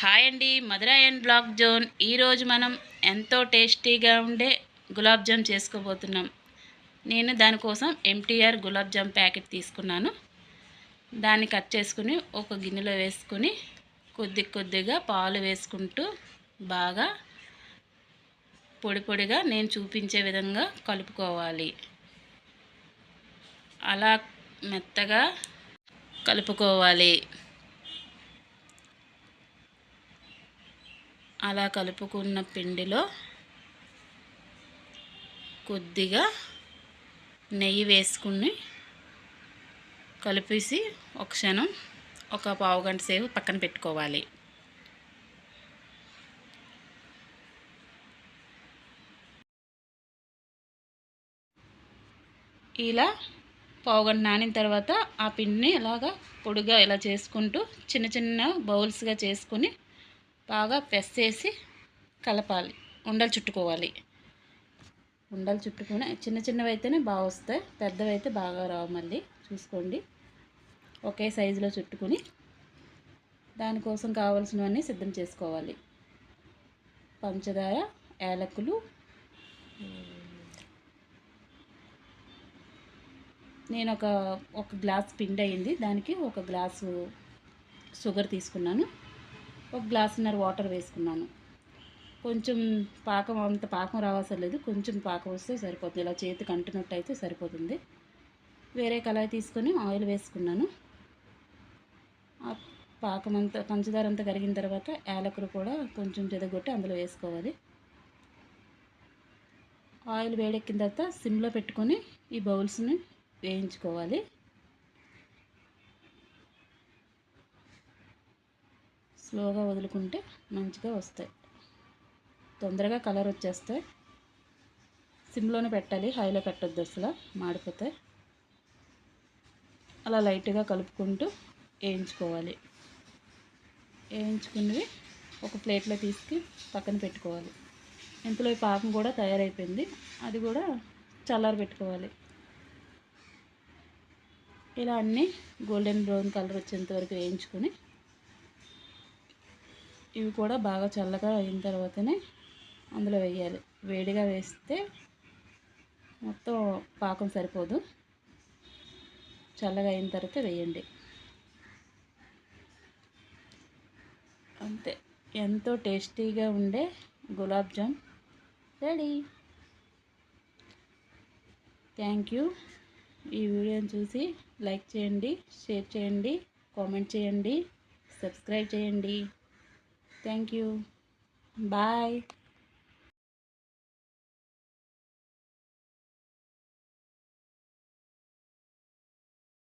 Hi అండి, మధుర and black zone. ఈరోజు మనం ఎంతో టేస్టీగా ఉండే గులాబ్ జామ్ చేసుకోబోతున్నాం. నేను దానికోసం ఎంటీఆర్ గులాబ్ జామ్ ప్యాకెట్ తీసుకున్నాను. దాన్ని కట్ చేసుకుని ఒక గిన్నెలో వేసుకుని కొద్ది కొద్దిగా పాలు వేసుకుంటూ బాగా పొడి పొడిగా నేను చూపించే విధంగా కలుపుకోవాలి. అలా మెత్తగా కలుపుకోవాలి. అలా కలుపుకున్న పిండిలో కొద్దిగా నెయ్యి వేసుకుని కలిపేసి ఒక క్షణం ఒక పావుగంట సేపు పక్కన పెట్టుకోవాలి. ఇలా పావుగంట నానిన తర్వాత ఆ పిండిని ఇలాగా పొడిగా ఇలా చేసుకుంటూ చిన్న చిన్న బౌల్స్గా చేసుకుని బాగా ప్రెస్ చేసి కలపాలి. ఉండలు చుట్టుకోవాలి. ఉండలు చుట్టుకుని చిన్న చిన్నవి అయితేనే బాగా వస్తాయి, పెద్దవి అయితే బాగా రావు. మళ్ళీ చూసుకోండి. ఒకే సైజులో చుట్టుకుని దానికోసం కావాల్సినవన్నీ సిద్ధం చేసుకోవాలి. పంచదార, యాలకులు, నేను ఒక గ్లాస్ పిండి అయింది, దానికి ఒక గ్లాసు షుగర్ తీసుకున్నాను. ఒక గ్లాసున్నర వాటర్ వేసుకున్నాను. కొంచెం పాకం, అంత పాకం రావాల్సిన లేదు, కొంచెం పాకం వస్తే సరిపోతుంది. ఇలా చేతికి అంటున్నట్టు అయితే సరిపోతుంది. వేరే కళాయి తీసుకొని ఆయిల్ వేసుకున్నాను. ఆ పాకం అంతా, పంచదార అంతా కరిగిన తర్వాత యాలకులు కూడా కొంచెం చెదగొట్టి అందులో వేసుకోవాలి. ఆయిల్ వేడెక్కిన తర్వాత సిమ్లో పెట్టుకొని ఈ బౌల్స్ని వేయించుకోవాలి. స్లోగా వదులుకుంటే మంచిగా వస్తాయి, తొందరగా కలర్ వచ్చేస్తాయి. సిమ్లోనే పెట్టాలి, హైలో పెట్టొద్దు, అసలు మాడిపోతాయి. అలా లైట్గా కలుపుకుంటూ వేయించుకోవాలి. వేయించుకున్నవి ఒక ప్లేట్లో తీసుకు పక్కన పెట్టుకోవాలి. ఇంతలో ఈ పాకం కూడా తయారైపోయింది, అది కూడా చల్లారి పెట్టుకోవాలి. ఇలా అన్నీ గోల్డెన్ బ్రౌన్ కలర్ వచ్చేంత వరకు వేయించుకొని ఇవి కూడా బాగా చల్లగా అయిన తర్వాతనే అందులో వేయాలి. వేడిగా వేస్తే మొత్తం పాకం సరిపోదు, చల్లగా అయిన తర్వాత వేయండి. అంతే, ఎంతో టేస్టీగా ఉండే gulab jam ready. Thank you. ఈ వీడియోని చూసి లైక్ చేయండి, షేర్ చేయండి, కామెంట్ చేయండి, సబ్స్క్రైబ్ చేయండి. Thank you. బాయ్.